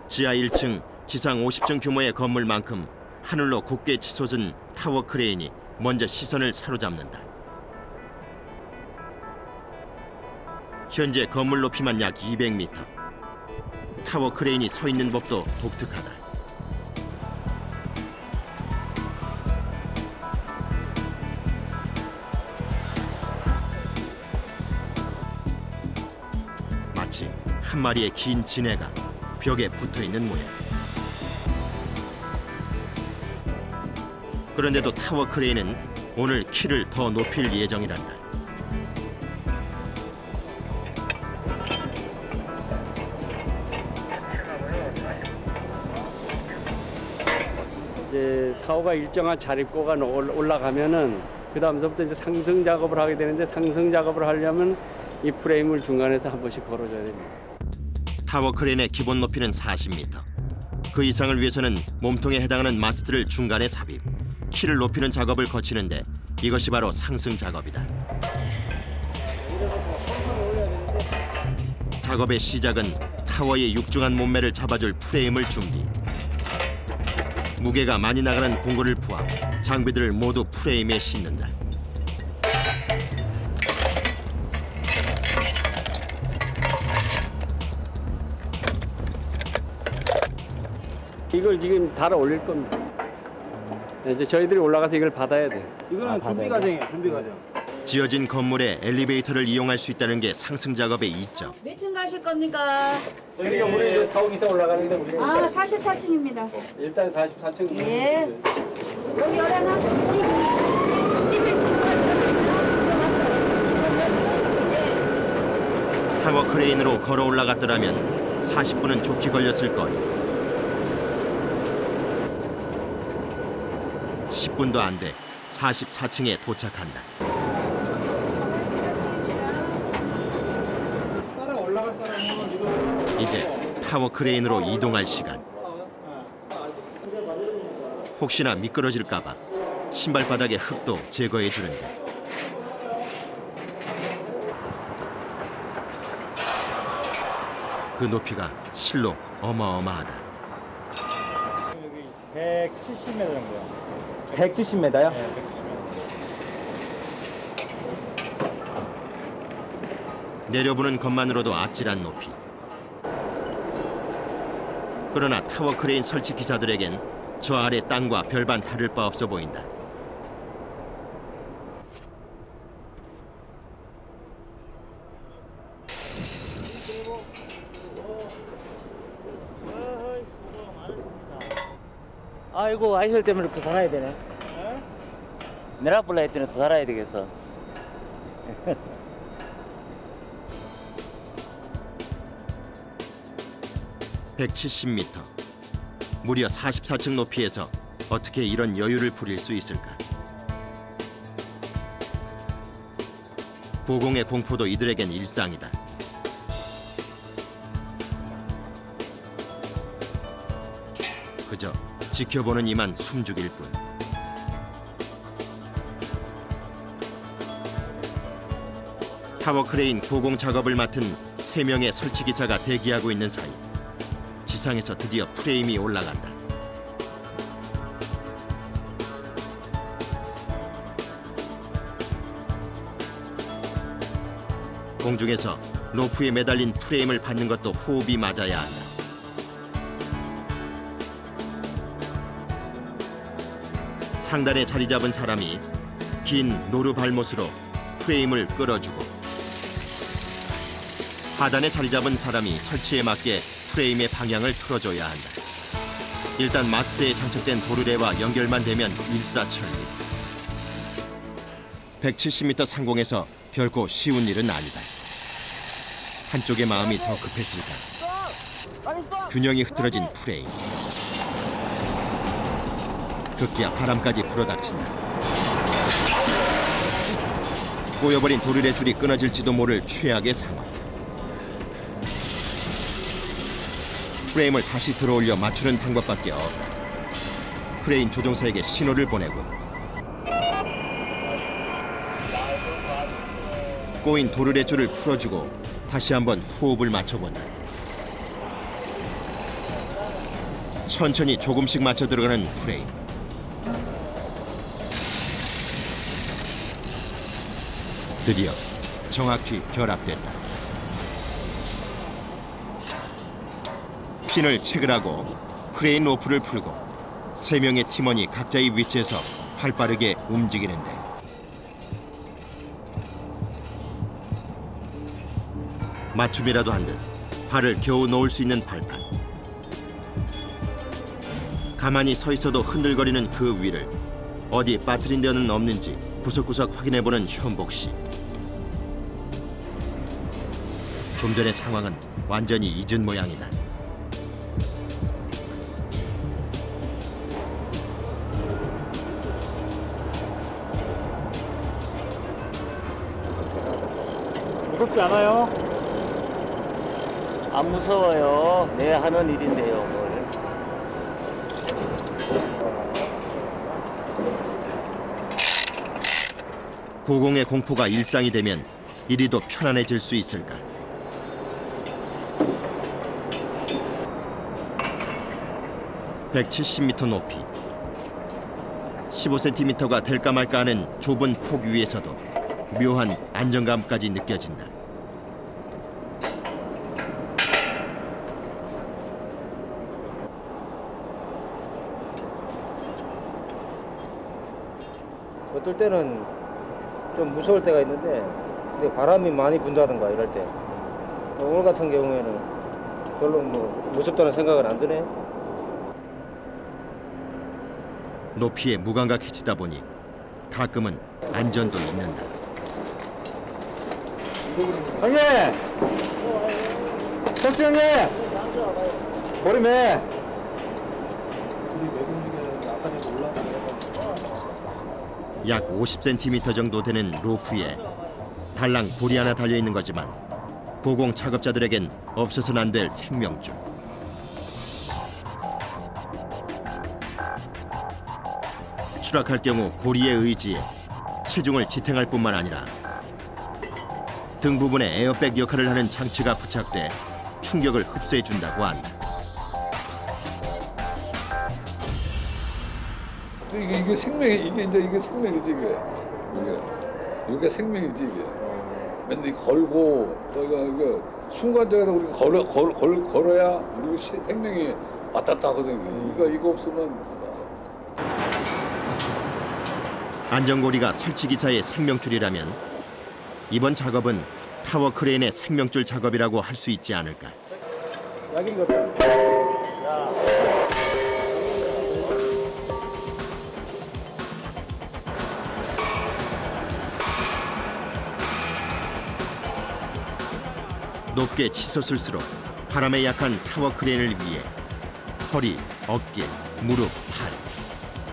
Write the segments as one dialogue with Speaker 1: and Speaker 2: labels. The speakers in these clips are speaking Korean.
Speaker 1: 지하 1층, 지상 50층 규모의 건물만큼 하늘로 굳게 치솟은 타워 크레인이 먼저 시선을 사로잡는다. 현재 건물 높이만 약 200m. 타워 크레인이 서 있는 법도 독특하다. 마치 한 마리의 긴 지네가 벽에 붙어 있는 모양. 그런데도 타워 크레인은 오늘 키를 더 높일 예정이란다.
Speaker 2: 이제 타워가 일정한 자립고가 올라가면은 그 다음서부터 이제 상승 작업을 하게 되는데, 상승 작업을 하려면 이 프레임을 중간에서 한 번씩 걸어줘야 됩니다.
Speaker 1: 타워 크레인의 기본 높이는 40m. 그 이상을 위해서는 몸통에 해당하는 마스트를 중간에 삽입. 키를 높이는 작업을 거치는데 이것이 바로 상승 작업이다. 작업의 시작은 타워의 육중한 몸매를 잡아줄 프레임을 준비. 무게가 많이 나가는 공구를 포함 장비들을 모두 프레임에 싣는다.
Speaker 2: 이걸 지금 달아 올릴 겁니다. 이제 저희들이 올라가서 이걸 받아야 돼.
Speaker 3: 이거는 준비 과정이에요, 준비 과정.
Speaker 1: 지어진 건물에 엘리베이터를 이용할 수 있다는 게 상승 작업의 이점.
Speaker 4: 몇 층 가실 겁니까?
Speaker 2: 우리가 우리 타워 기사 올라가는데 우리가
Speaker 4: 아, 44층입니다.
Speaker 2: 일단 44층.
Speaker 4: 예. 여기 열어놔. 11층.
Speaker 1: 타워 크레인으로 걸어 올라갔더라면 40분은 좋게 걸렸을 거리. 10분도 안 돼 44층에 도착한다. 이제 타워 크레인으로 이동할 시간. 혹시나 미끄러질까 봐 신발바닥의 흙도 제거해 주는데. 그 높이가 실로 어마어마하다.
Speaker 3: 여기 170m 정도요.
Speaker 5: 170m요?
Speaker 3: 네, 170m.
Speaker 1: 내려보는 것만으로도 아찔한 높이. 그러나 타워 크레인 설치 기사들에겐 저 아래 땅과 별반 다를 바 없어 보인다.
Speaker 5: 아이고 아이슬 때문에 또 달아야 되네. 내락불라 했더니 또 달아야 되겠어.
Speaker 1: 170m. 무려 44층 높이에서 어떻게 이런 여유를 부릴 수 있을까? 고공의 공포도 이들에겐 일상이다. 그저 지켜보는 이만 숨죽일 뿐. 타워 크레인 고공 작업을 맡은 3명의 설치 기사가 대기하고 있는 사이 지상에서 드디어 프레임이 올라간다. 공중에서 로프에 매달린 프레임을 받는 것도 호흡이 맞아야 한다. 상단에 자리 잡은 사람이 긴 노루 발못으로 프레임을 끌어주고, 하단에 자리 잡은 사람이 설치에 맞게 프레임의 방향을 틀어줘야 한다. 일단 마스트에 장착된 도르래와 연결만 되면 일사천리. 170m 상공에서 결코 쉬운 일은 아니다. 한쪽의 마음이 더 급했을까. 균형이 흐트러진 프레임. 급기야 바람까지 불어닥친다. 꼬여버린 도르래 줄이 끊어질지도 모를 최악의 상황. 프레임을 다시 들어올려 맞추는 방법밖에 없다. 크레인 조종사에게 신호를 보내고 꼬인 도르래 줄을 풀어주고 다시 한번 호흡을 맞춰본다. 천천히 조금씩 맞춰 들어가는 프레임. 드디어 정확히 결합됐다. 핀을 체결하고 크레인 로프를 풀고 세 명의 팀원이 각자의 위치에서 활빠르게 움직이는데 맞춤이라도 한 듯 발을 겨우 놓을 수 있는 발판. 가만히 서 있어도 흔들거리는 그 위를 어디 빠뜨린 데는 없는지 구석구석 확인해보는 현복 씨. 좀 전의 상황은 완전히 잊은 모양이다.
Speaker 3: 무섭지 않아요?
Speaker 5: 안 무서워요. 내 하는 일인데요. 뭘.
Speaker 1: 고공의 공포가 일상이 되면 이리도 편안해질 수 있을까? (170m) 높이 15cm가 될까 말까 하는 좁은 폭 위에서도 묘한 안정감까지 느껴진다.
Speaker 6: 어떨 때는 좀 무서울 때가 있는데 근데 바람이 많이 분다든가 이럴 때 오늘 같은 경우에는 별로 뭐 무섭다는 생각은 안 드네.
Speaker 1: 높이에 무감각해지다 보니 가끔은 안전도 잊는다.
Speaker 3: 형님! 석주 형님! 보리매!
Speaker 1: 약 50cm 정도 되는 로프에 달랑 볼이 하나 달려있는 거지만 고공 작업자들에겐 없어서는 안 될 생명줄. 추락할 경우 고리에 의지해 체중을 지탱할 뿐만 아니라 등 부분에 에어백 역할을 하는 장치가 부착돼 충격을 흡수해준다고 한다.
Speaker 7: 이게 생명이 이게 생명이지 이게 생명이지 이게. 맨날 걸고 이거 순간적으로 우리 걸어야 우리 생명이 왔다 갔다 하거든. 이거 없으면.
Speaker 1: 안전고리가 설치기사의 생명줄이라면 이번 작업은 타워 크레인의 생명줄 작업이라고 할 수 있지 않을까.
Speaker 6: 약인 것 같아.
Speaker 1: 높게 치솟을수록 바람에 약한 타워 크레인을 위해 허리, 어깨, 무릎, 팔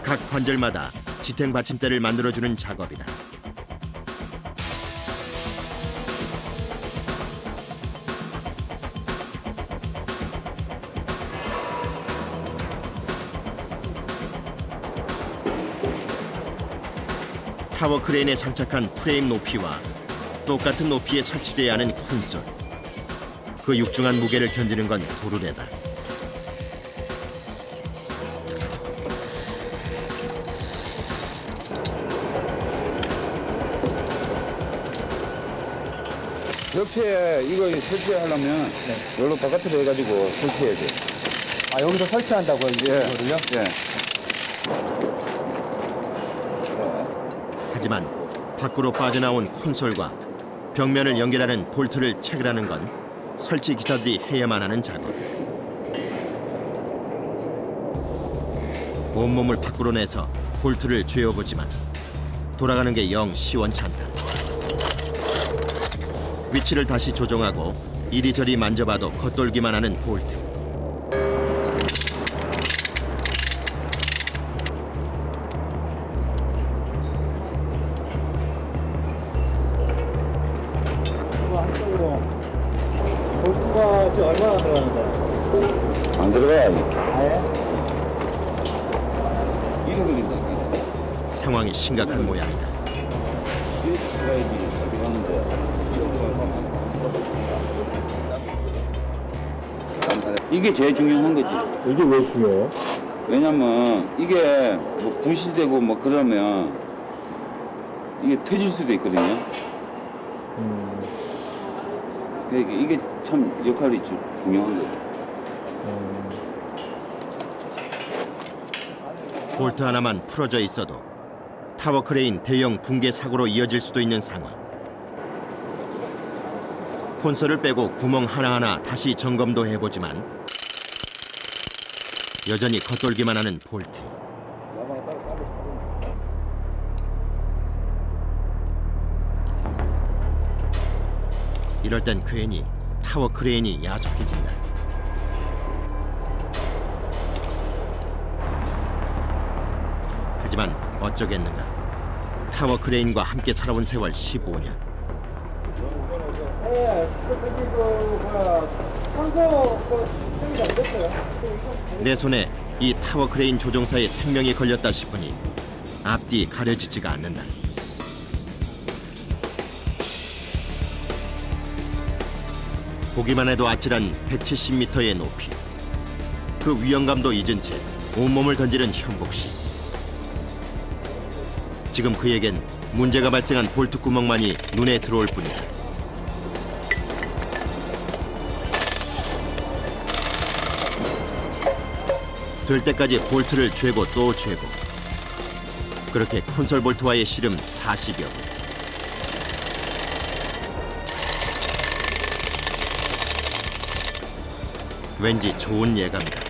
Speaker 1: 각 관절마다 지탱 받침대를 만들어주는 작업이다. 타워 크레인에 장착한 프레임 높이와 똑같은 높이에 설치돼야 하는 콘솔. 그 육중한 무게를 견디는 건 도르래다.
Speaker 7: 벽체에 이거 설치하려면 여기로 바깥으로 해가지고 설치해야 돼.
Speaker 6: 아 여기서 설치한다고요 이거를요?
Speaker 7: 예.
Speaker 1: 하지만 밖으로 빠져나온 콘솔과 벽면을 연결하는 볼트를 체결하는 건 설치 기사들이 해야만 하는 작업. 온몸을 밖으로 내서 볼트를 쥐어보지만 돌아가는 게 영 시원찮다. 위치를 다시 조정하고 이리저리 만져봐도 겉돌기만 하는 볼트.
Speaker 6: 이거 한쪽으로 볼트가 지금 얼마나 들어가는데?
Speaker 7: 안 들어가야지.
Speaker 6: 아예?
Speaker 7: 이래 걸린다.
Speaker 1: 상황이 심각한 모양이다.
Speaker 7: 이래 들어가야지. 들어가는데. 이게 제일 중요한 거지.
Speaker 3: 이게 왜 중요해요?
Speaker 7: 왜냐면 이게 뭐 부실되고 뭐 그러면 이게 터질 수도 있거든요. 그러니까 이게 참 역할이 중요한 거예요.
Speaker 1: 볼트 하나만 풀어져 있어도 타워 크레인 대형 붕괴 사고로 이어질 수도 있는 상황. 콘솔을 빼고 구멍 하나하나 다시 점검도 해보지만 여전히 겉돌기만 하는 볼트. 이럴 땐 괜히 타워 크레인이 야속해진다. 하지만 어쩌겠는가. 타워 크레인과 함께 살아온 세월 15년. 내 손에 이 타워 크레인 조종사의 생명이 걸렸다 싶으니 앞뒤 가려지지가 않는다. 보기만 해도 아찔한 170m의 높이. 그 위험감도 잊은 채 온몸을 던지는 현복 씨. 지금 그에겐 문제가 발생한 볼트 구멍만이 눈에 들어올 뿐이다. 될 때까지 볼트를 죄고 또 죄고. 그렇게 콘솔 볼트와의 씨름 40여 분. 왠지 좋은 예감이다.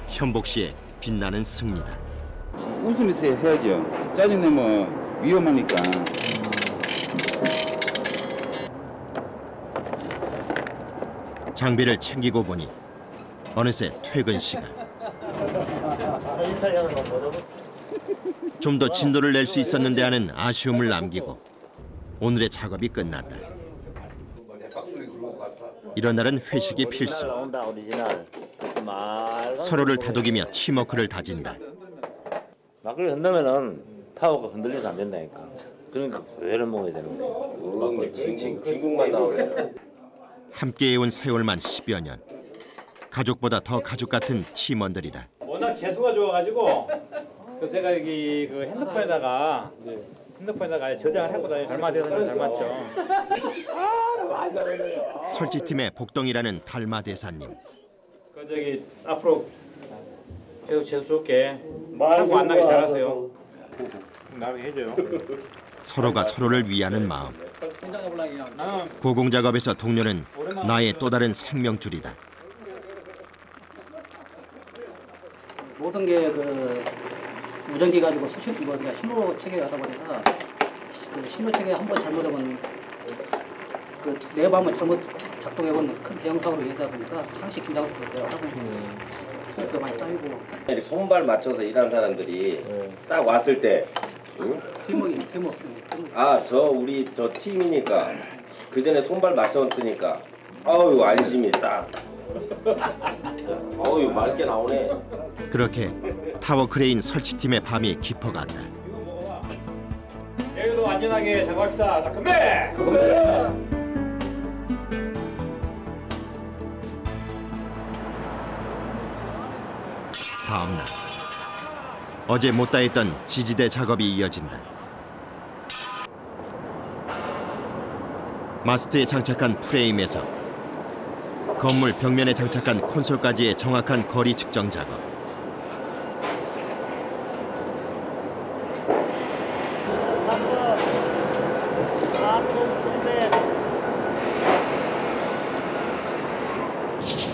Speaker 1: 현복 씨의 빛나는 승리다.
Speaker 7: 웃으면서 해야죠. 짜증내면 위험하니까.
Speaker 1: 장비를 챙기고 보니 어느새 퇴근 시간. 좀 더 진도를 낼 수 있었는데 하는 아쉬움을 남기고 오늘의 작업이 끝났다. 이런 날은 회식이 필수. 서로를 다독이며 팀워크를 다진다.
Speaker 5: 막걸리 흔들면은 타워가 흔들려서 안 된다니까. 그러니까 회를 먹어야 되는 거예요. 중국만 나오네.
Speaker 1: 함께 해온 세월만 10여 년. 가족보다 더 가족 같은 팀원들이다.
Speaker 3: 워낙 재수가 좋아가지고 제가 여기 그 핸드폰에다가 저장을 하고 다니 닮아대서 닮았죠.
Speaker 1: 설치팀의 복동이라는 달마 대사님.
Speaker 3: 그 저기 앞으로 계속 재수 좋게 하고 안 나게 잘하세요. 나게 해줘요.
Speaker 1: 서로가 서로를 위하는 마음. 고공작업에서 동료는 나의 또 다른 생명줄이다.
Speaker 8: 모든 게 그 무전기 가지고 신호 체계하다 보니까 그 신호 체계 한번 잘못하면 그 내부 한번 잘못 작동해보면 큰 대형 사고로 이어지다 보니까 항시 긴장을 하고 스트레스가 많이 쌓이고.
Speaker 9: 이렇게 손발 맞춰서 일하는 사람들이 딱 왔을 때, 응?
Speaker 8: 팀워크.
Speaker 9: 아, 우리 저 팀이니까 그 전에 손발 맞춰놨으니까 아유 안심이 딱. 어유 맑게 나오네.
Speaker 1: 그렇게 타워 크레인 설치팀의 밤이 깊어갔다.
Speaker 3: 내일도 안전하게 작업합시다. 자, 건배!
Speaker 1: 다음 날 어제 못다 했던 지지대 작업이 이어진다. 마스트에 장착한 프레임에서 건물 벽면에 장착한 콘솔까지의 정확한 거리 측정 작업.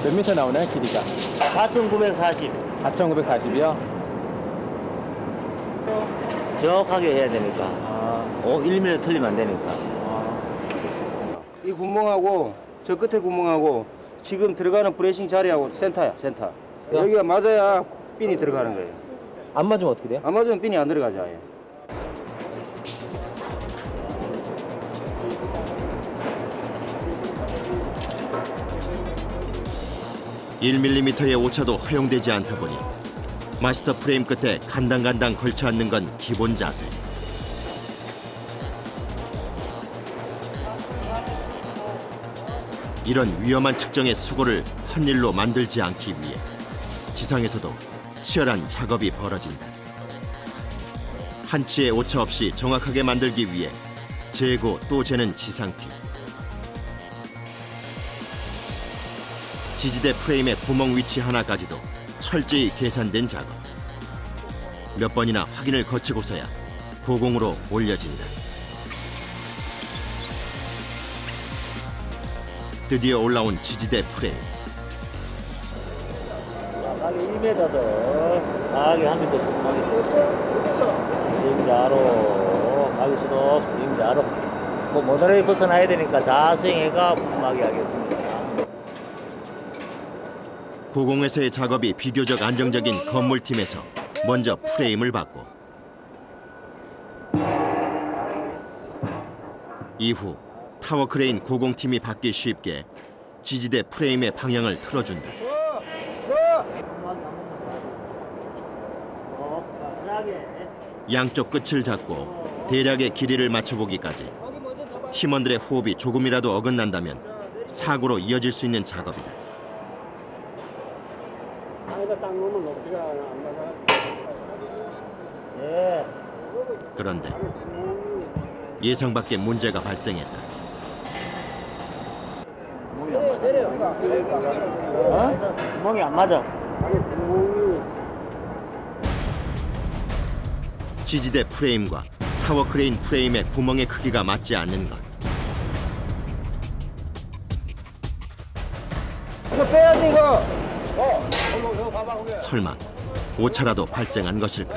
Speaker 3: 몇 미터 나오나요, 길이가?
Speaker 5: 4,940.
Speaker 3: 4,940이요?
Speaker 5: 정확하게 해야 되니까. 1mm 틀리면 안 되니까.
Speaker 6: 이 구멍하고 저 끝에 구멍하고 지금 들어가는 브레이싱 자리하고 센터야, 센터. 여기가 맞아야 핀이 들어가는 거예요.
Speaker 3: 안 맞으면 어떻게 돼요?
Speaker 6: 안 맞으면 핀이 안 들어가죠, 아예.
Speaker 1: 1mm의 오차도 허용되지 않다 보니 마스터 프레임 끝에 간당간당 걸쳐 앉는 건 기본 자세. 이런 위험한 측정의 수고를 헛일로 만들지 않기 위해 지상에서도 치열한 작업이 벌어진다. 한치의 오차 없이 정확하게 만들기 위해 재고 또 재는 지상팀. 지지대 프레임의 구멍 위치 하나까지도 철저히 계산된 작업. 몇 번이나 확인을 거치고서야 고공으로 올려진다. 드디어 올라온 지지대 프레임.
Speaker 5: 가게 1m 더. 가게 한 미터 더. 스윙자로. 가게 수도 스윙자로. 뭐 모델에 벗어나야 되니까 자스윙해가 분막이 하겠습니다.
Speaker 1: 고공에서의 작업이 비교적 안정적인 건물팀에서 먼저 프레임을 받고 이후 타워 크레인 고공팀이 받기 쉽게 지지대 프레임의 방향을 틀어준다. 양쪽 끝을 잡고 대략의 길이를 맞춰보기까지 팀원들의 호흡이 조금이라도 어긋난다면 사고로 이어질 수 있는 작업이다.
Speaker 2: 땅에다 딱 놓으면 높이가 안 나가.
Speaker 1: 그런데 예상 밖의 문제가 발생했다.
Speaker 5: 구멍이 안 맞아.
Speaker 1: 지지대 프레임과 타워 크레인 프레임의 구멍의 크기가 맞지 않는 것.
Speaker 6: 빼야지 이거.
Speaker 1: 설마 오차라도 발생한 것일까?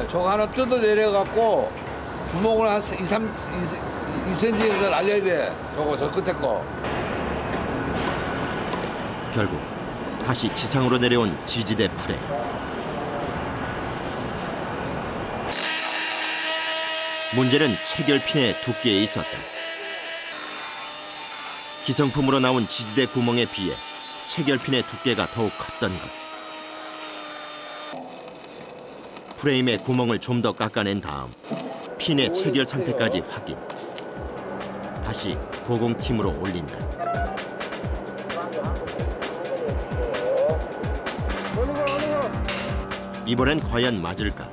Speaker 7: 저거 하나 뜯어 내려갖고 구멍을 한 2cm 날려야 돼. 저거 저 끝에 거.
Speaker 1: 결국 다시 지상으로 내려온 지지대 프레임. 문제는 체결핀의 두께에 있었다. 기성품으로 나온 지지대 구멍에 비해 체결핀의 두께가 더욱 컸던 것. 프레임의 구멍을 좀 더 깎아낸 다음 핀의 체결 상태까지 확인. 다시 고공팀으로 올린다. 이번엔 과연 맞을까?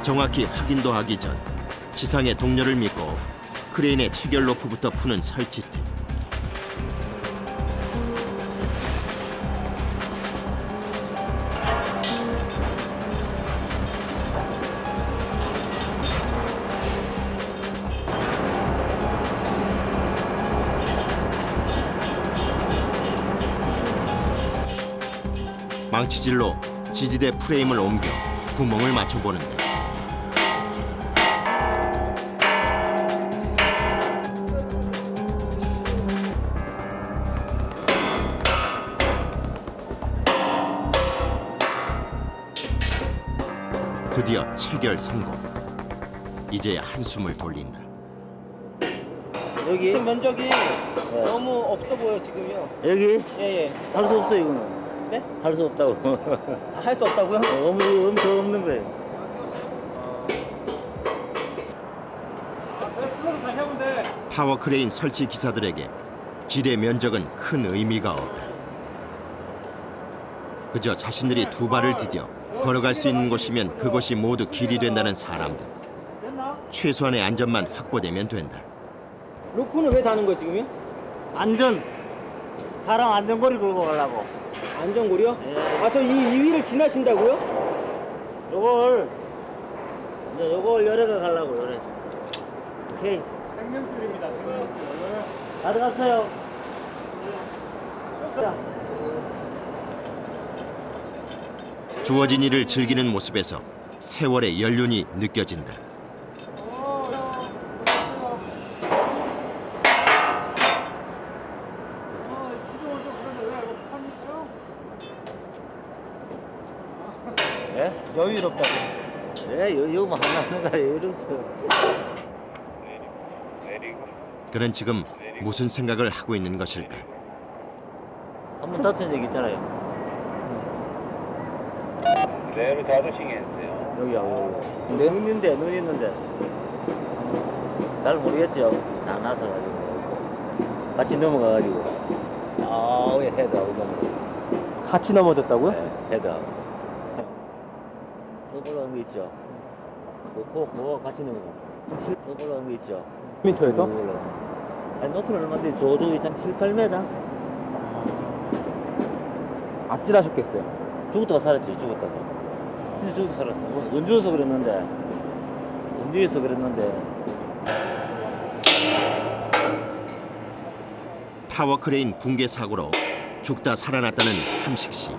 Speaker 1: 정확히 확인도 하기 전 지상의 동료를 믿고 크레인의 체결 로프부터 푸는 설치팀. 망치질로 지지대 프레임을 옮겨 구멍을 맞춰보는데 드디어 체결 성공. 이제야 한숨을 돌린다.
Speaker 5: 여기?
Speaker 8: 좀 면적이 너무 없어 보여 지금요.
Speaker 5: 여기?
Speaker 8: 예예.
Speaker 5: 할 수 없어 이거는.
Speaker 8: 네?
Speaker 5: 할 수 없다고.
Speaker 8: 할 수 없다고요?
Speaker 5: 더 없는 거예요.
Speaker 1: 타워 크레인 설치 기사들에게 길의 면적은 큰 의미가 없다. 그저 자신들이 두 발을 디뎌 걸어갈 수 있는 곳이면 그곳이 모두 길이 된다는 사람들. 최소한의 안전만 확보되면 된다.
Speaker 8: 로프는 왜 다는 거예요 지금요?
Speaker 5: 안전. 사람 안전거리 걸고 가려고.
Speaker 8: 안전고리요?
Speaker 5: 예.
Speaker 8: 아 저 이 위를 지나신다고요?
Speaker 5: 요걸 열애가 가려고 열애. 오케이.
Speaker 3: 생명줄입니다. 생명줄.
Speaker 5: 가져갔어요.
Speaker 1: 주어진 일을 즐기는 모습에서 세월의 연륜이 느껴진다.
Speaker 5: 예?
Speaker 8: 여유롭다고.
Speaker 5: 예, 여유만 하는 거야. 여유롭죠.
Speaker 1: 그는 지금 무슨 생각을 하고 있는 것일까?
Speaker 5: 한 번 다친 적 있잖아요.
Speaker 3: 레를 잡으시겠어요?
Speaker 5: 여기요. 눈 있는데 잘 모르겠죠. 다 나서 가지고 같이 넘어가가지고 위에 헤드하고 넘어.
Speaker 6: 같이 넘어졌다고요?
Speaker 5: 네, 헤드하고. 저 올라간 거 있죠. 그거 같이 넘어갔어. 저 올라간 거 있죠.
Speaker 6: 미터에서?
Speaker 5: 아니 높이는 얼마인데 저쪽이 참 7, 8m?
Speaker 6: 아찔하셨겠어요.
Speaker 5: 죽었다가 살았지. 죽었다가 진짜 죽었다 살았어. 은주에서 그랬는데
Speaker 1: 타워 크레인 붕괴 사고로 죽다 살아났다는 삼식 씨.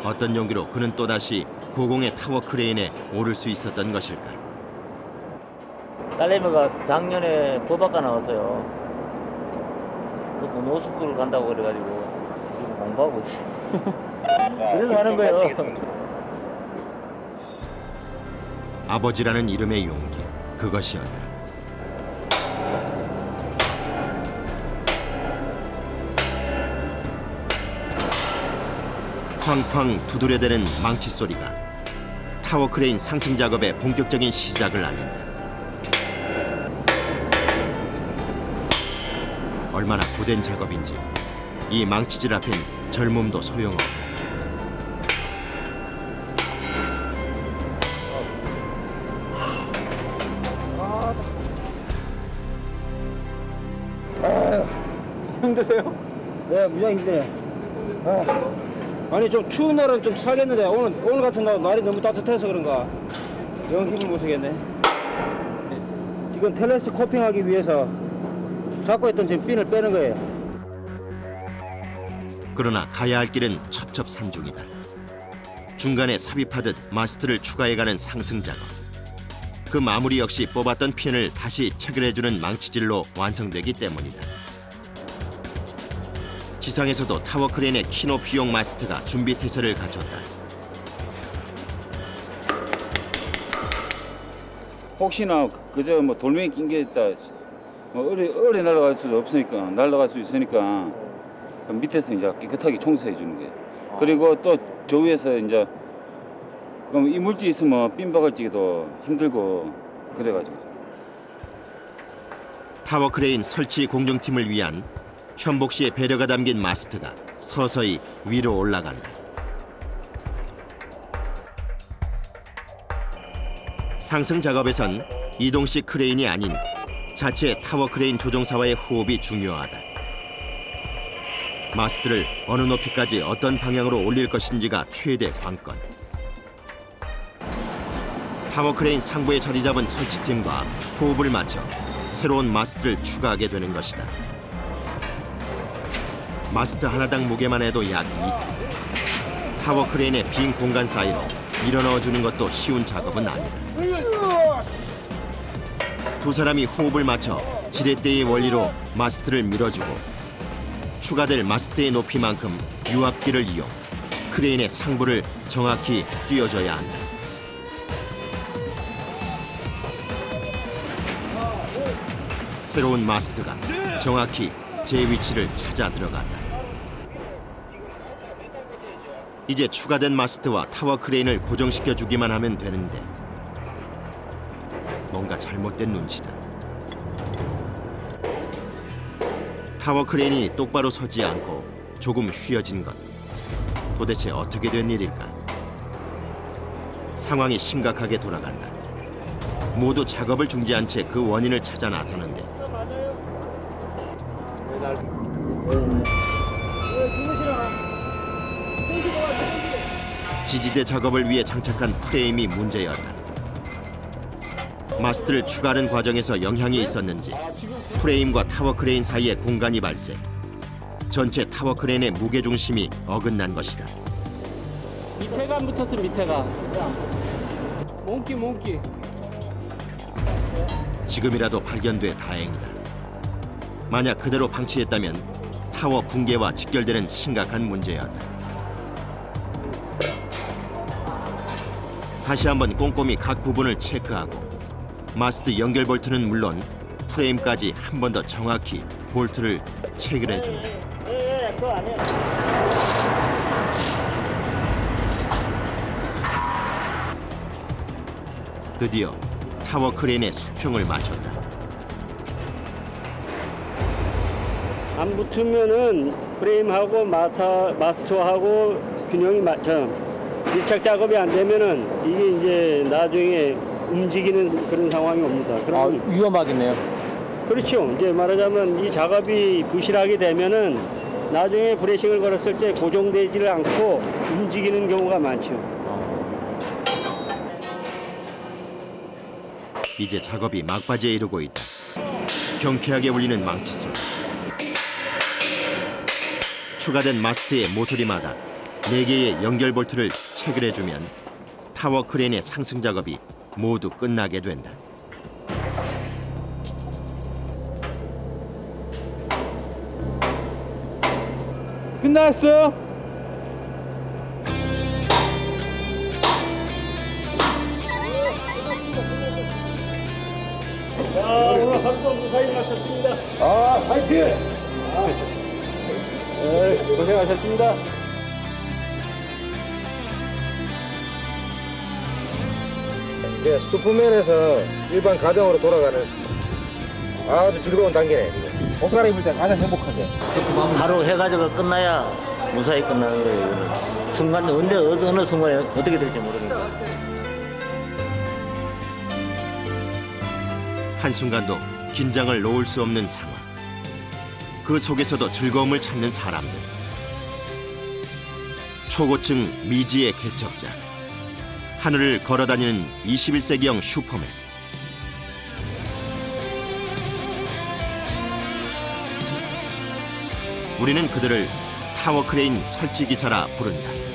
Speaker 1: 어떤 용기로 그는 또다시 고공의 타워 크레인에 오를 수 있었던 것일까?
Speaker 5: 딸내미가 작년에 법학과 나왔어요. 그 노스쿨 간다고 그래가지고 지금 공부하고 있어. 그래서 하는 거예요.
Speaker 1: 아버지라는 이름의 용기, 그것이었다. 쾅쾅 두드려대는 망치 소리가 타워 크레인 상승 작업의 본격적인 시작을 알린다. 얼마나 고된 작업인지 이 망치질 앞엔 젊음도 소용없다.
Speaker 6: 힘드세요? 네, 무지하게 힘드네. 아니 좀 추운 날은 좀 살겠는데 오늘 같은 날이 너무 따뜻해서 그런가 영 힘을 못 쓰겠네. 지금 텔레스코핑하기 위해서 잡고 있던 지금 핀을 빼는 거예요.
Speaker 1: 그러나 가야 할 길은 첩첩산중이다. 중간에 삽입하듯 마스트를 추가해가는 상승 작업. 그 마무리 역시 뽑았던 핀을 다시 체결해주는 망치질로 완성되기 때문이다. 지상에서도 타워 크레인의 키높이용 마스트가 준비 태세를 갖췄다.
Speaker 7: 혹시나 그저 뭐 돌멩이 낀 게 있다. 뭐 어뢰 날아갈 수도 없으니까 날아갈 수 있으니까 밑에서 이제 깨끗하게 청소해 주는 거예요. 그리고 또 저 위에서 이제 그럼 이물질 있으면 핀박을 찌기도 힘들고 그래가지고.
Speaker 1: 타워 크레인 설치 공정팀을 위한 현복 씨의 배려가 담긴 마스트가 서서히 위로 올라간다. 상승 작업에선 이동식 크레인이 아닌 자체 타워 크레인 조종사와의 호흡이 중요하다. 마스트를 어느 높이까지 어떤 방향으로 올릴 것인지가 최대 관건. 타워 크레인 상부에 자리 잡은 설치팀과 호흡을 맞춰 새로운 마스트를 추가하게 되는 것이다. 마스트 하나당 무게만 해도 약 2톤. 타워 크레인의 빈 공간 사이로 밀어넣어주는 것도 쉬운 작업은 아니다. 두 사람이 호흡을 맞춰 지렛대의 원리로 마스트를 밀어주고 추가될 마스트의 높이만큼 유압기를 이용 크레인의 상부를 정확히 띄워줘야 한다. 새로운 마스트가 정확히 제 위치를 찾아 들어간다. 이제 추가된 마스트와 타워 크레인을 고정시켜 주기만 하면 되는데 뭔가 잘못된 눈치다. 타워 크레인이 똑바로 서지 않고 조금 휘어진 것. 도대체 어떻게 된 일일까? 상황이 심각하게 돌아간다. 모두 작업을 중지한 채 그 원인을 찾아 나서는데 지지대 작업을 위해 장착한 프레임이 문제였다. 마스트를 추가하는 과정에서 영향이 있었는지 프레임과 타워 크레인 사이에 공간이 발생. 전체 타워 크레인의 무게 중심이 어긋난 것이다.
Speaker 2: 밑에가 안 붙었어. 밑에가 몽키
Speaker 1: 지금이라도 발견돼 다행이다. 만약 그대로 방치했다면 타워 붕괴와 직결되는 심각한 문제였다. 다시 한번 꼼꼼히 각 부분을 체크하고 마스트 연결 볼트는 물론 프레임까지 한 번 더 정확히 볼트를 체결해 준다. 드디어 타워 크레인의 수평을 맞췄다.
Speaker 2: 안 붙으면은 프레임하고 마스터하고 균형이 맞춰. 밀착 작업이 안 되면은 이게 이제 나중에 움직이는 그런 상황이 옵니다. 그럼
Speaker 10: 위험하겠네요.
Speaker 2: 그렇죠. 이제 말하자면 이 작업이 부실하게 되면은 나중에 브레싱을 걸었을 때 고정되지를 않고 움직이는 경우가 많죠.
Speaker 1: 이제 작업이 막바지에 이르고 있다. 경쾌하게 울리는 망치 소리. 추가된 마스트의 모서리마다 4개의 연결 볼트를 체결해주면 타워 크레인의 상승 작업이 모두 끝나게 된다.
Speaker 3: 끝났어?
Speaker 2: 자, 오늘 하루도 무사히 마쳤습니다.
Speaker 3: 아, 파이팅!
Speaker 2: 네, 고생하셨습니다.
Speaker 6: 이제 슈퍼맨에서 일반 가정으로 돌아가는 아주 즐거운 단계네. 옷 갈아입을 때 가장 행복하게.
Speaker 5: 바로 해가지고 끝나야 무사히 끝나는 거예요. 이거는. 순간 언제 어느 순간에 어떻게 될지 모르니까.
Speaker 1: 한순간도 긴장을 놓을 수 없는 상황. 그 속에서도 즐거움을 찾는 사람들. 초고층 미지의 개척자. 하늘을 걸어다니는 21세기형 슈퍼맨. 우리는 그들을 타워 크레인 설치 기사라 부른다.